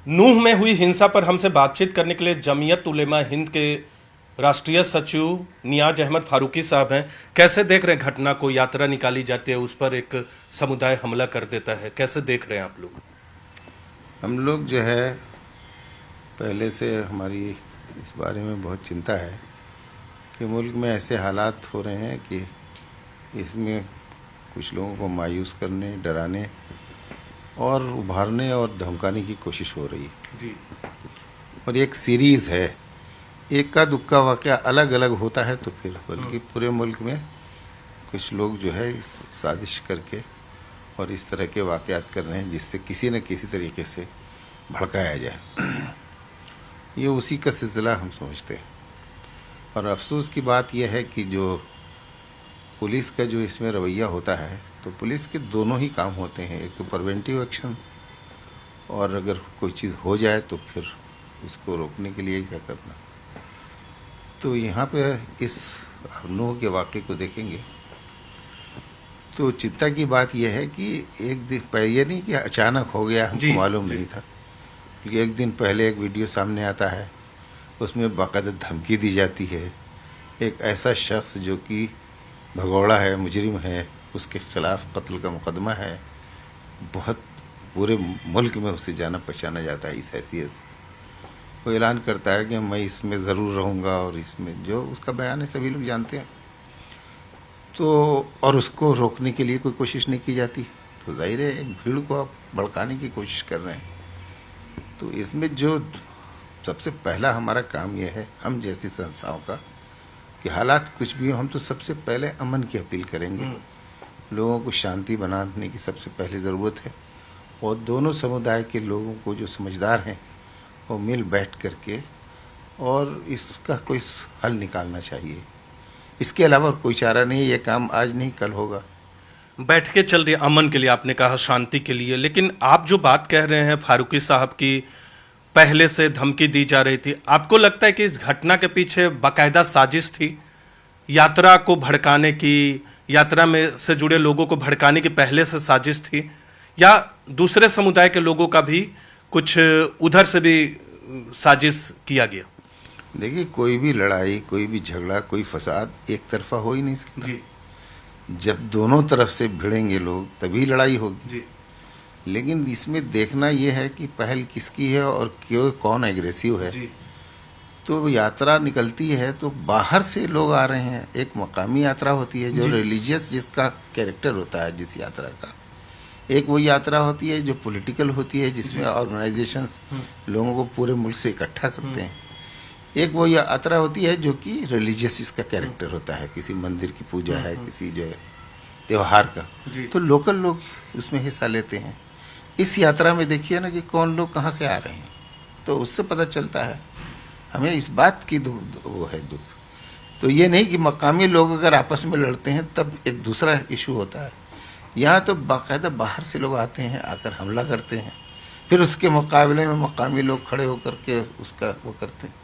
नूह में हुई हिंसा पर हमसे बातचीत करने के लिए जमीयत उलेमा हिंद के राष्ट्रीय सचिव नियाज अहमद फारूकी साहब हैं। कैसे देख रहे हैं घटना को? यात्रा निकाली जाती है, उस पर एक समुदाय हमला कर देता है, कैसे देख रहे हैं आप लोग? हम लोग जो है पहले से हमारी इस बारे में बहुत चिंता है कि मुल्क में ऐसे हालात हो रहे हैं कि इसमें कुछ लोगों को मायूस करने, डराने और उभारने और धमकाने की कोशिश हो रही है जी। और एक सीरीज़ है, एक का दुक्का वाक़या अलग अलग होता है तो फिर बल्कि पूरे मुल्क में कुछ लोग जो है इस साजिश करके और इस तरह के वाक़यात कर रहे हैं जिससे किसी न किसी तरीके से भड़काया जाए। ये उसी का सिलसिला हम समझते हैं और अफसोस की बात यह है कि जो पुलिस का जो इसमें रवैया होता है तो पुलिस के दोनों ही काम होते हैं, एक तो प्रिवेंटिव एक्शन और अगर कोई चीज़ हो जाए तो फिर उसको रोकने के लिए क्या करना। तो यहाँ पे इस नूह के वाक़े को देखेंगे तो चिंता की बात यह है कि एक दिन पहले, ये नहीं कि अचानक हो गया, हमको मालूम नहीं था। एक दिन पहले एक वीडियो सामने आता है, उसमें बाकायदा धमकी दी जाती है। एक ऐसा शख्स जो कि भगोड़ा है, मुजरिम है, उसके खिलाफ कत्ल का मुकदमा है, बहुत पूरे मुल्क में उसे जाना पहचाना जाता है इस हैसियत से। वो ऐलान करता है कि मैं इसमें ज़रूर रहूँगा और इसमें जो उसका बयान है सभी लोग जानते हैं। तो और उसको रोकने के लिए कोई कोशिश नहीं की जाती, तो जाहिर है एक भीड़ को आप भड़काने की कोशिश कर रहे हैं। तो इसमें जो सबसे पहला हमारा काम यह है, हम जैसी संस्थाओं का, कि हालात कुछ भी हो हम तो सबसे पहले अमन की अपील करेंगे। लोगों को शांति बनाने की सबसे पहले ज़रूरत है और दोनों समुदाय के लोगों को जो समझदार हैं वो मिल बैठ करके और इसका कोई हल निकालना चाहिए। इसके अलावा और कोई चारा नहीं, ये काम आज नहीं कल होगा। बैठ के चल रही अमन के लिए, आपने कहा शांति के लिए, लेकिन आप जो बात कह रहे हैं फारूकी साहब की पहले से धमकी दी जा रही थी, आपको लगता है कि इस घटना के पीछे बाकायदा साजिश थी? यात्रा को भड़काने की, यात्रा में से जुड़े लोगों को भड़काने की पहले से साजिश थी, या दूसरे समुदाय के लोगों का भी कुछ उधर से भी साजिश किया गया? देखिए, कोई भी लड़ाई, कोई भी झगड़ा, कोई फसाद एक तरफा हो ही नहीं सकता जी। जब दोनों तरफ से भिड़ेंगे लोग तभी लड़ाई होगी जी। लेकिन इसमें देखना यह है कि पहल किसकी है और क्यों, कौन एग्रेसिव है जी। तो यात्रा निकलती है तो बाहर से लोग आ रहे हैं, एक मकामी यात्रा होती है जो रिलीजियस जिसका कैरेक्टर होता है जिस यात्रा का, एक वो यात्रा होती है जो पॉलिटिकल होती है जिसमें ऑर्गेनाइजेशंस लोगों को पूरे मुल्क से इकट्ठा करते हैं, एक वो यात्रा होती है जो कि रिलीजियस इसका कैरेक्टर होता है, किसी मंदिर की पूजा है, किसी जो है त्यौहार का, तो लोकल लोग उसमें हिस्सा लेते हैं। इस यात्रा में देखिए ना कि कौन लोग कहाँ से आ रहे हैं, तो उससे पता चलता है। हमें इस बात की वो है दुख। तो ये नहीं कि मकामी लोग अगर आपस में लड़ते हैं तब एक दूसरा इशू होता है। यहाँ तो बाकायदा बाहर से लोग आते हैं, आकर हमला करते हैं, फिर उसके मुकाबले में मकामी लोग खड़े होकर के उसका वो करते हैं।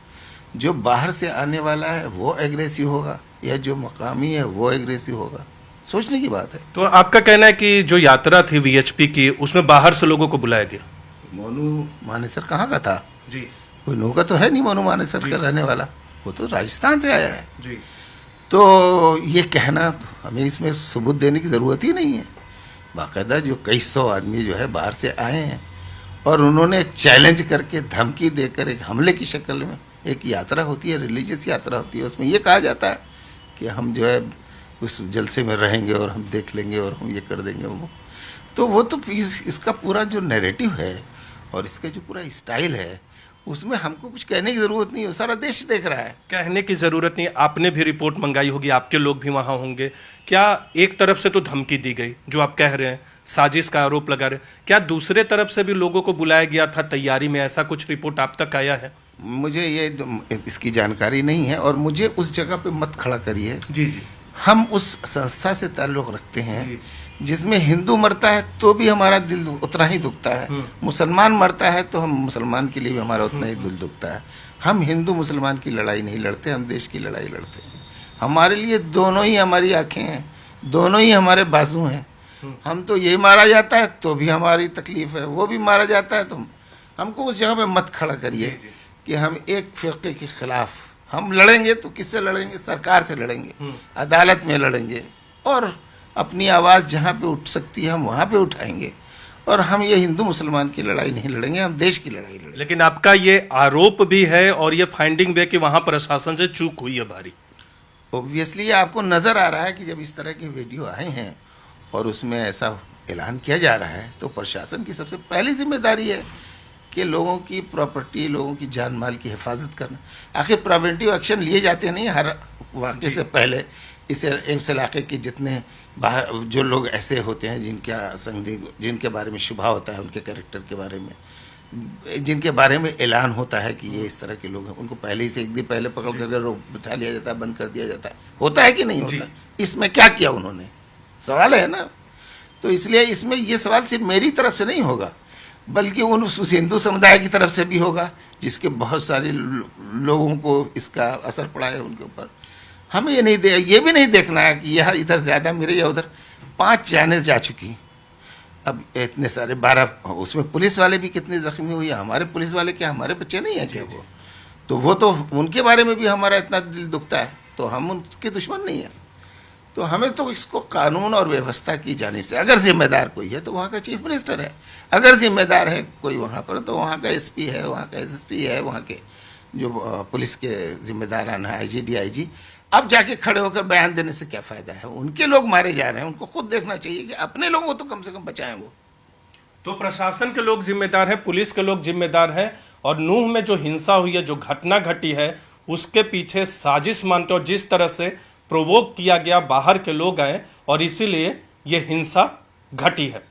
जो बाहर से आने वाला है वो एग्रेसिव होगा या जो मकामी है वो एग्रेसिव होगा, सोचने की बात है। तो आपका कहना है कि जो यात्रा थी वीएचपी की, उसमें बाहर से लोगों को बुलाया गया? मोनू मानेसर कहाँ का था जी? कोई नूह का तो है नहीं मोनू मानेसर का रहने वाला, वो तो राजस्थान से आया है जी। तो ये कहना, हमें इसमें सबूत देने की ज़रूरत ही नहीं है। बाकायदा जो कई सौ आदमी जो है बाहर से आए हैं और उन्होंने एक चैलेंज करके, धमकी देकर, एक हमले की शक्ल में, एक यात्रा होती है, रिलीजियस यात्रा होती है, उसमें ये कहा जाता है कि हम जो है उस जलसे में रहेंगे और हम देख लेंगे और हम ये कर देंगे वो। तो वो तो इसका पूरा जो नैरेटिव है और इसका जो पूरा स्टाइल है उसमें हमको कुछ कहने की ज़रूरत नहीं है, सारा देश देख रहा है। कहने की ज़रूरत नहीं। आपने भी रिपोर्ट मंगाई होगी, आपके लोग भी वहाँ होंगे। क्या एक तरफ से तो धमकी दी गई, जो आप कह रहे हैं साजिश का आरोप लगा रहे हैं, क्या दूसरे तरफ से भी लोगों को बुलाया गया था तैयारी में? ऐसा कुछ रिपोर्ट आप तक आया है? मुझे ये इसकी जानकारी नहीं है और मुझे उस जगह पे मत खड़ा करिए जी। हम उस संस्था से ताल्लुक़ रखते हैं जिसमें हिंदू मरता है तो भी हमारा दिल उतना ही दुखता है, मुसलमान मरता है तो हम मुसलमान के लिए भी हमारा उतना ही दिल दुखता है। हम हिंदू मुसलमान की लड़ाई नहीं लड़ते, हम देश की लड़ाई लड़ते हैं। हमारे लिए दोनों ही हमारी आँखें हैं, दोनों ही हमारे बाजू हैं। हम तो ये मारा जाता है तो भी हमारी तकलीफ़ है, वो भी मारा जाता है तो हमको उस जगह पे मत खड़ा करिए कि हम एक फिरके के खिलाफ हम लड़ेंगे। तो किससे लड़ेंगे? सरकार से लड़ेंगे, अदालत में लड़ेंगे, और अपनी आवाज़ जहाँ पे उठ सकती है हम वहाँ पे उठाएंगे। और हम ये हिंदू मुसलमान की लड़ाई नहीं लड़ेंगे, हम देश की लड़ाई लड़ेंगे। लेकिन आपका ये आरोप भी है और ये फाइंडिंग भी है कि वहां प्रशासन से चूक हुई है भारी। ऑब्वियसली आपको नज़र आ रहा है कि जब इस तरह के वीडियो आए हैं और उसमें ऐसा ऐलान किया जा रहा है, तो प्रशासन की सबसे पहली जिम्मेदारी है कि लोगों की प्रॉपर्टी, लोगों की जान माल की हिफाजत करना। आखिर प्रिवेंटिव एक्शन लिए जाते नहीं हर वाक़े से पहले। इस इलाके के जितने बाहर जो लोग ऐसे होते हैं जिनके बारे में शुबा होता है, उनके कैरेक्टर के बारे में, जिनके बारे में ऐलान होता है कि ये इस तरह के लोग हैं, उनको पहले ही से एक दिन पहले पकड़ कर बिठा लिया जाता है, बंद कर दिया जाता है। होता है कि नहीं होता? इसमें क्या किया उन्होंने? सवाल है ना। तो इसलिए इसमें ये सवाल सिर्फ मेरी तरफ से नहीं होगा, बल्कि उस हिंदू समुदाय की तरफ से भी होगा, जिसके बहुत सारे लोगों को इसका असर पड़ा है उनके ऊपर। हमें ये भी नहीं देखना है कि यह इधर ज़्यादा मेरे या उधर। 5 जानें जा चुकी, अब इतने सारे 12, उसमें पुलिस वाले भी कितने जख्मी हुए। हमारे पुलिस वाले क्या हमारे बच्चे नहीं है क्या? वो तो उनके बारे में भी हमारा इतना दिल दुखता है। तो हम उनके दुश्मन नहीं है। तो हमें तो इसको कानून और व्यवस्था की जाने से, अगर जिम्मेदार कोई है तो वहाँ का चीफ मिनिस्टर है, अगर जिम्मेदार है कोई वहाँ पर तो वहाँ का एसपी है, वहाँ का एसएसपी है, वहाँ के जो पुलिस के जिम्मेदार हैं, आईजी, डीआईजी। अब जाके खड़े होकर बयान देने से क्या फ़ायदा है? उनके लोग मारे जा रहे हैं, उनको खुद देखना चाहिए कि अपने लोगों को तो कम से कम बचाएं वो। तो प्रशासन के लोग जिम्मेदार हैं, पुलिस के लोग जिम्मेदार हैं, और नूह में जो हिंसा हुई है, जो घटना घटी है, उसके पीछे साजिश मानते हो। जिस तरह से प्रोवोक किया गया, बाहर के लोग आए और इसीलिए ये हिंसा घटी है।